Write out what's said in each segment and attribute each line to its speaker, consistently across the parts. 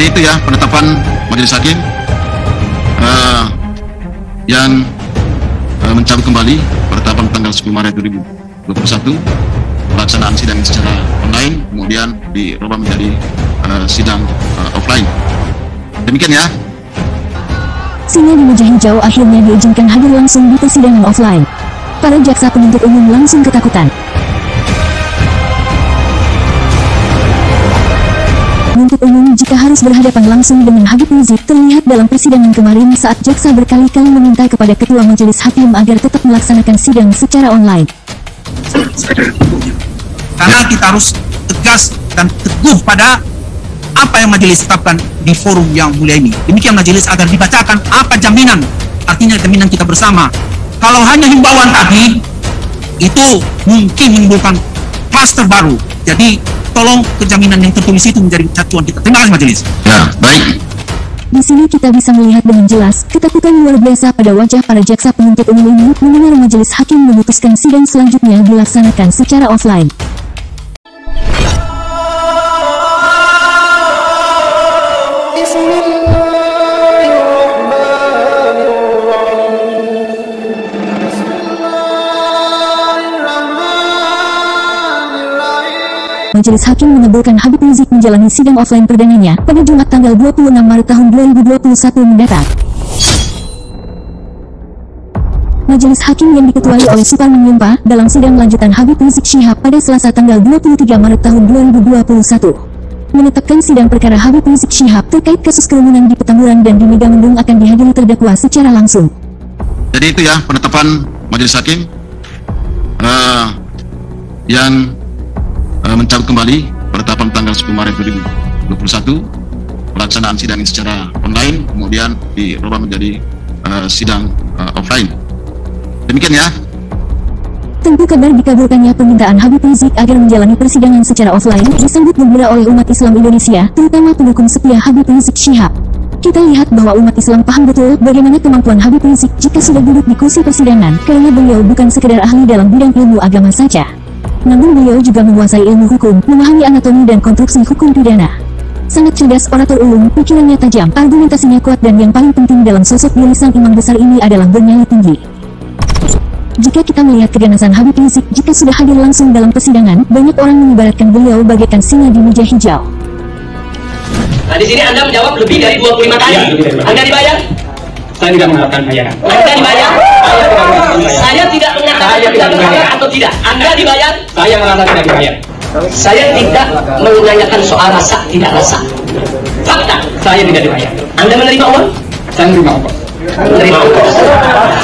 Speaker 1: Jadi itu ya penetapan majelis hakim yang mencabut kembali penetapan tanggal 10 Maret 2021 pelaksanaan sidang secara online, kemudian dirubah menjadi sidang offline. Demikian ya.
Speaker 2: Singa di meja hijau akhirnya diizinkan hadir langsung di persidangan offline. Para jaksa penuntut umum langsung ketakutan. Penuntut umum jika harus berhadapan langsung dengan Habib Rizik terlihat dalam persidangan kemarin saat jaksa berkali-kali meminta kepada ketua majelis hakim agar tetap melaksanakan sidang secara online.
Speaker 3: Karena kita harus tegas dan teguh pada apa yang majelis tetapkan di forum yang mulia ini. Demikian majelis agar dibacakan apa jaminan, artinya jaminan kita bersama. Kalau hanya himbauan tadi, itu mungkin menimbulkan kluster baru. Jadi tolong kejaminan yang tertulis itu menjadi acuan kita. Terima kasih majelis.
Speaker 1: Ya, baik.
Speaker 2: Di sini kita bisa melihat dengan jelas ketakutan luar biasa pada wajah para jaksa penuntut umum ini mendengar majelis hakim memutuskan sidang selanjutnya dilaksanakan secara offline. Majelis hakim mengabulkan Habib Rizik menjalani sidang offline perdananya pada Jumat tanggal 26 Maret tahun 2021 mendatang. Majelis hakim yang diketuai oleh Suparman Yumpa dalam sidang lanjutan Habib Rizik Syihab pada Selasa tanggal 23 Maret tahun 2021 menetapkan sidang perkara Habib Rizik Syihab terkait kasus kerumunan di Petamburan dan di Megamendung akan dihadiri terdakwa secara langsung.
Speaker 1: Jadi itu ya penetapan majelis hakim yang mencabut kembali penetapan tanggal 10 Maret 2021 pelaksanaan sidang secara online, kemudian dirubah menjadi sidang offline. Demikian ya.
Speaker 2: Tentu kabar dikabulkannya permintaan Habib Rizik agar menjalani persidangan secara offline disambut gembira oleh umat Islam Indonesia, terutama pendukung setia Habib Rizik Syihab. Kita lihat bahwa umat Islam paham betul bagaimana kemampuan Habib Rizik jika sudah duduk di kursi persidangan, karena beliau bukan sekedar ahli dalam bidang ilmu agama saja, namun beliau juga menguasai ilmu hukum, memahami anatomi dan konstruksi hukum pidana. Sangat cerdas, orator ulung, pikirannya tajam, argumentasinya kuat, dan yang paling penting dalam sosok beliau sang imam besar ini adalah bernyali tinggi. Jika kita melihat keganasan Habib Rizik jika sudah hadir langsung dalam persidangan, banyak orang mengibaratkan beliau bagaikan singa di meja hijau.
Speaker 4: Nah, di sini Anda menjawab lebih dari 25 kali. Ya, Anda dibayar?
Speaker 5: Saya tidak mengharapkan bayaran.
Speaker 4: Anda dibayar? Saya tidak mengatakan tidak dibayar atau tidak. Anda dibayar?
Speaker 5: Saya merasa tidak dibayar.
Speaker 4: Saya tidak menanyakan soal rasa tidak rasa. Fakta.
Speaker 5: Saya tidak dibayar.
Speaker 4: Anda menerima uang?
Speaker 5: Saya menerima ongkos.
Speaker 4: Menerima ongkos.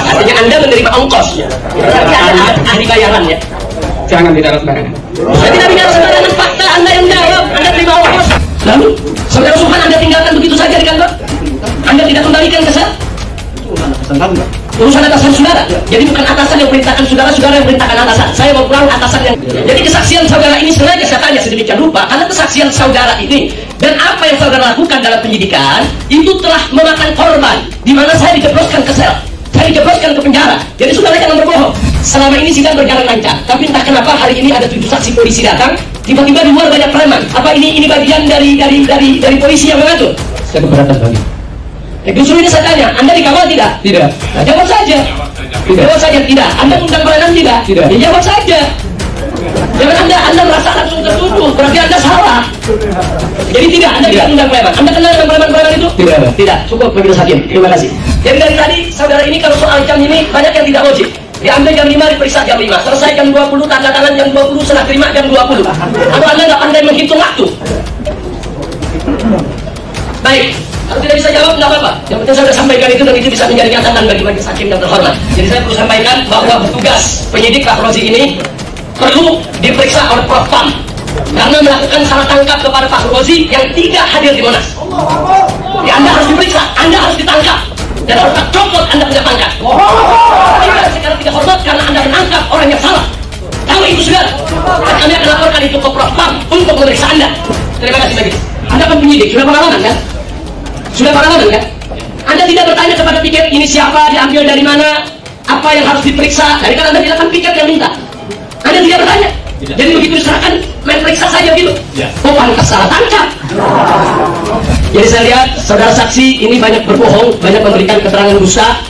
Speaker 4: Artinya Anda menerima ongkos. Berarti Anda ahli bayaran ya?
Speaker 5: Jangan bicara sembarangan.
Speaker 4: Saya tidak bicara sembarangan, fakta Anda yang jawab. Anda terima ongkos. Lalu, saudara Subhan Anda tinggalkan begitu saja di kantor? Anda tidak kembalikan ke saya? Urusan atasan saudara. Jadi bukan atasan yang perintahkan saudara, saudara yang perintahkan atasan. Saya mau pulang atasan yang. Jadi kesaksian saudara ini sengaja saya tanya sedemikian rupa karena kesaksian saudara ini dan apa yang saudara lakukan dalam penyidikan itu telah memakan korban. Di mana saya dijebloskan ke sel, saya dijebloskan ke penjara. Jadi saudara jangan berbohong. Selama ini sidang berjalan lancar, tapi entah kenapa hari ini ada 7 saksi polisi datang, tiba-tiba di luar banyak preman. Apa ini bagian dari polisi yang mengatur?
Speaker 5: Saya keberatan bagi.
Speaker 4: Justru ini saya tanya, Anda dikawal tidak?
Speaker 5: Tidak.
Speaker 4: Nah, jawab saja. Jawab saja tidak. Anda undang preman tidak?
Speaker 5: Tidak.
Speaker 4: Ya, jawab saja. Jangan Anda merasa langsung tertuduh, berarti Anda salah. Jadi tidak, Anda tidak undang preman. Anda kenal dengan preman-preman itu?
Speaker 5: Tidak.
Speaker 4: Tidak. Cukup majelis hakim. Terima kasih. Jadi dari tadi saudara ini kalau soal jam ini banyak yang tidak logik. Diambil jam 5, diperiksa jam 5, selesai jam 20, tanda tangan jam 20, serah terima jam 20. Atau Anda nggak pandai menghitung waktu? Baik. Kalau tidak bisa jawab, nggak apa-apa. Yang penting saya sudah sampaikan itu dan itu bisa menjadi catatan bagi majelis hakim yang terhormat. Jadi saya perlu sampaikan bahwa petugas penyidik Pak Rozi ini perlu diperiksa oleh Propam karena melakukan salah tangkap kepada Pak Rozi yang tidak hadir di Monas. Ya, Anda harus diperiksa, Anda harus ditangkap dan harus tercopot Anda punya pangkat. Tidak secara tidak hormat karena Anda menangkap orang yang salah. Tahu itu sudah. Dan kami akan laporkan itu ke Propam untuk memeriksa Anda. Terima kasih majelis. Anda kan penyidik, sudah pengalaman kan? Sudah pengalaman kan? Anda tidak bertanya kepada piket ini siapa, diambil dari mana, apa yang harus diperiksa. Dari kan Anda tidak akan piket yang minta. Anda tidak bertanya.
Speaker 5: Tidak.
Speaker 4: Jadi begitu diserahkan, main periksa saja gitu.
Speaker 5: Ya.
Speaker 4: Oh, pantas salah tangkap. Jadi saya lihat saudara saksi ini banyak berbohong, banyak memberikan keterangan dusta,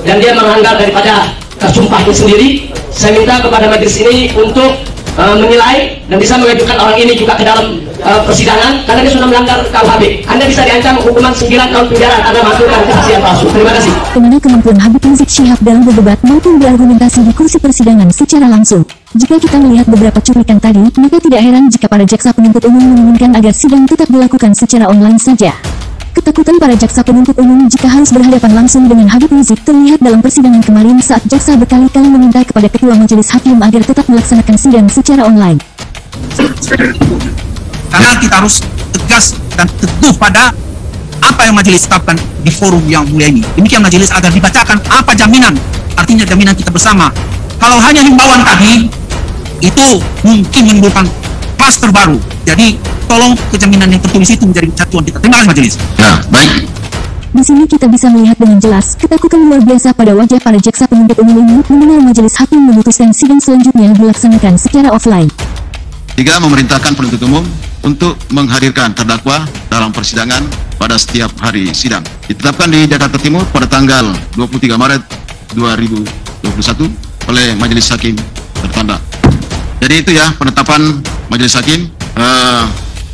Speaker 4: dan dia melanggar daripada sumpahnya sendiri. Saya minta kepada majelis ini untuk menilai dan bisa mengajukan orang ini juga ke dalam persidangan karena dia sudah melanggar KUHP. Anda bisa diancam hukuman 9 tahun penjara karena melakukan kesaksian palsu. Terima kasih.
Speaker 2: Kemana kemampuan Habib Rizik Syihab dalam berdebat maupun berargumentasi di kursi persidangan secara langsung. Jika kita melihat beberapa cuplikan tadi, maka tidak heran jika para jaksa penuntut umum menginginkan agar sidang tetap dilakukan secara online saja. Ketakutan para jaksa penuntut umum jika harus berhadapan langsung dengan Habib Rizik terlihat dalam persidangan kemarin saat jaksa berkali-kali meminta kepada ketua majelis hakim agar tetap melaksanakan sidang secara online.
Speaker 3: Karena kita harus tegas dan teguh pada apa yang majelis tetapkan di forum yang mulia ini. Demikian majelis agar dibacakan apa jaminan, artinya jaminan kita bersama. Kalau hanya himbauan tadi, itu mungkin menimbulkan kluster baru. Jadi tolong kejaminan yang tertulis itu menjadi kesatuan kita. Terima kasih majelis.
Speaker 1: Ya, baik.
Speaker 2: Di sini kita bisa melihat dengan jelas ketakutan luar biasa pada wajah para jaksa penuntut umum ini mendengar majelis hakim memutuskan sidang selanjutnya dilaksanakan secara offline.
Speaker 1: 3. Memerintahkan penuntut umum untuk menghadirkan terdakwa dalam persidangan pada setiap hari sidang. Ditetapkan di Jakarta Timur pada tanggal 23 Maret 2021 oleh Majelis Hakim tertanda. Jadi itu ya penetapan Majelis Hakim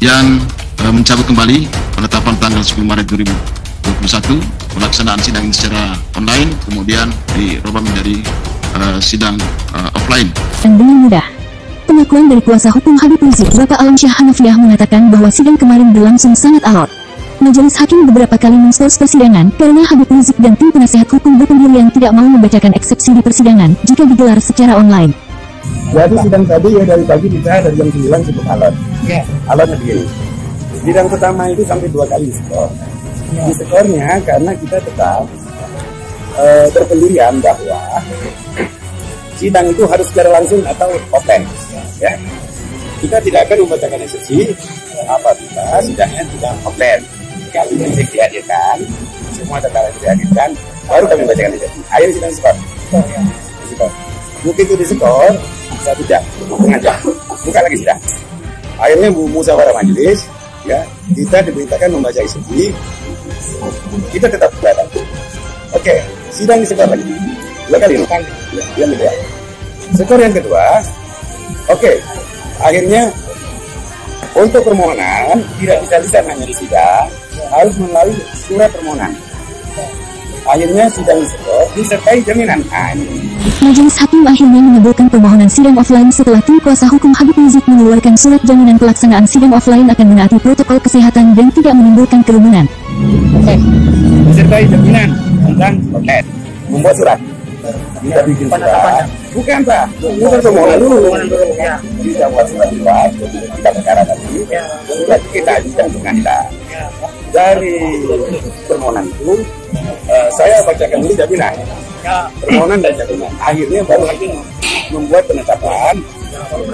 Speaker 1: yang mencabut kembali penetapan tanggal 10 Maret 2021 pelaksanaan sidang secara online kemudian dirubah menjadi sidang offline.
Speaker 2: Dan dengan mudah. Pengakuan dari kuasa hukum Habib Rizik, Bapak Alamsyah Hanafiah mengatakan bahwa sidang kemarin berlangsung sangat alot. Majelis hakim beberapa kali menskors persidangan karena Habib Rizik dan tim penasehat hukum berpendirian tidak mau membacakan eksepsi di persidangan jika digelar secara online.
Speaker 6: Jadi sidang tadi ya dari pagi kita dari jam 9 cukup alot. Ya. Alotnya begini. Sidang pertama itu sampai 2 kali skor. Di skornya karena kita tetap berpendirian bahwa sidang itu harus secara langsung atau offline. Ya. Kita tidak akan membacakan eksepsi apabila sidangnya tidak offline. Kalau Rizik dihadirkan, semua terdakwa dihadirkan, baru kami membacakan eksepsi. Ayo sidang skor. Begitu di skor, 1 jam, setengah jam, buka lagi sidang. Akhirnya musyawarah majelis, ya kita diberitakan membaca eksepsi, kita tetap datang. Oke, sidang di skor lagi, 2 kali, yang kedua. Skor yang kedua, oke, akhirnya untuk permohonan tidak bisa lisan hanya di sidang, harus melalui surat permohonan. Akhirnya sidang skor disertai jaminan.
Speaker 2: Majelis hakim akhirnya mengabulkan permohonan sidang offline setelah tim kuasa hukum Habib Rizik mengeluarkan surat jaminan pelaksanaan sidang offline akan menaati protokol kesehatan dan tidak menimbulkan kerumunan.
Speaker 6: Disertai jaminan tentang offline. Membuat surat. Kita bikin surat. Bukan Pak, bukan permohonan dulu. Kita buat surat kita perkara tadi. Surat kita ajukan ke pengadilan. Dari permohonan itu saya bacakan dulu jaminan, permohonan dan jaminan. Akhirnya baru hakim membuat penetapan,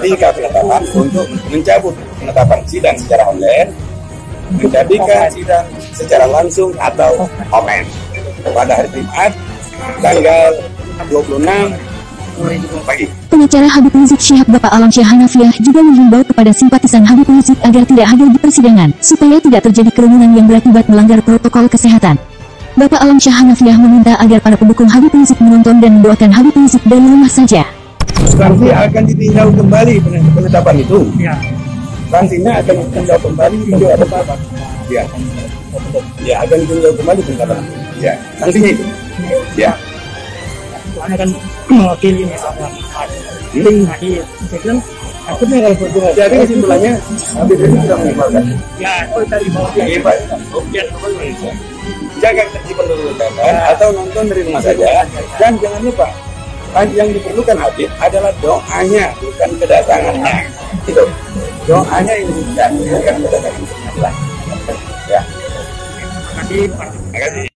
Speaker 6: 3 penetapan untuk mencabut penetapan sidang secara online, menjadikan sidang secara langsung atau offline pada hari Jumat tanggal 26 pagi.
Speaker 2: Pengacara Habib Rizik Syihab Bapak Alamsyah Hanafiah juga menghimbau kepada simpatisan Habib Rizik agar tidak hadir di persidangan supaya tidak terjadi kerumunan yang berakibat melanggar protokol kesehatan. Bapak Alamsyah Hanafiah meminta agar para pendukung Habib Rizik menonton dan mendoakan Habib Rizik dari rumah saja.
Speaker 6: Sanksi akan ditinjau kembali penetapan itu. Sanksinya akan ditinjau kembali penetapan. Ya, akan ditinjau kembali penetapan. Ya, sanksinya itu. Ya.
Speaker 5: Akan mewakili misalnya
Speaker 6: akhirnya kalau berdoa. Jadi kesimpulannya Habib Rizik sudah mengimbaukan.
Speaker 5: ya itu tadi mau
Speaker 6: Jaga ketertiban dulu atau nonton dari rumah saja. Dan jangan lupa yang diperlukan Habib adalah doanya bukan kedatangannya. Itu doanya yang bukan kedatangan. Ya.
Speaker 5: terima kasih.